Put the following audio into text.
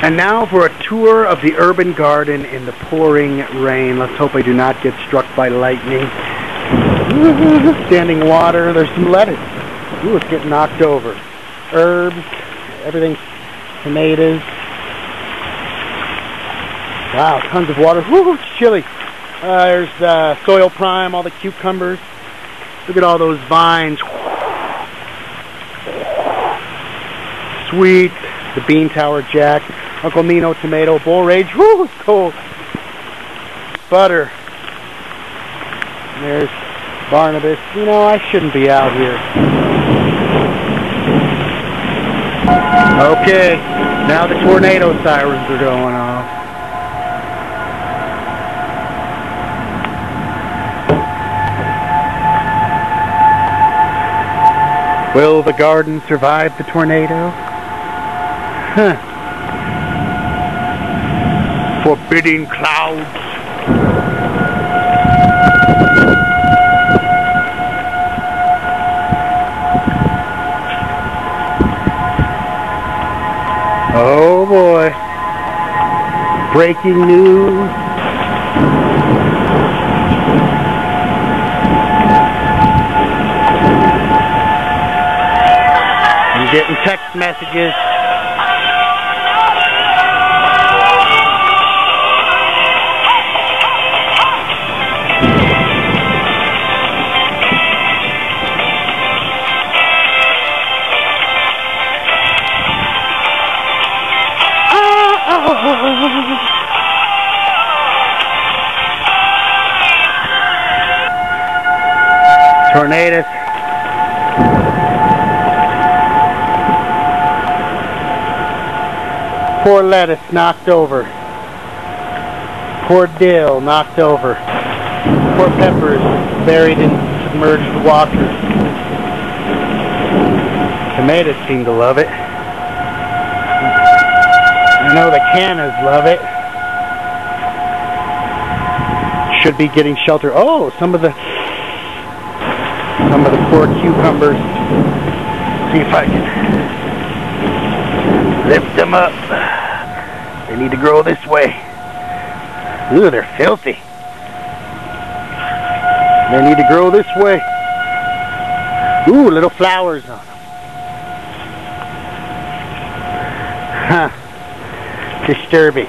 And now for a tour of the urban garden in the pouring rain. Let's hope I do not get struck by lightning. Standing water. There's some lettuce. Ooh, it's getting knocked over. Herbs, everything, tomatoes. Wow, tons of water. Woo, it's chilly. There's soil prime, all the cucumbers. Look at all those vines. Sweet. The bean tower jack. Uncle Nino tomato. Bull rage. Woo, it's cold. Butter. And there's Barnabas. You know, I shouldn't be out here. Okay, now the tornado sirens are going off. Will the garden survive the tornado? Huh. Forbidding clouds. Oh boy. Breaking news. I'm getting text messages. Tornadoes. Poor lettuce knocked over. Poor dill knocked over. Poor peppers buried in submerged water. Tomatoes seem to love it. I know the cannas love it. Should be getting shelter. Oh, some of the poor cucumbers. See if I can lift them up. They need to grow this way. Ooh, they're filthy. They need to grow this way. Ooh, little flowers on them. Huh. Disturbing.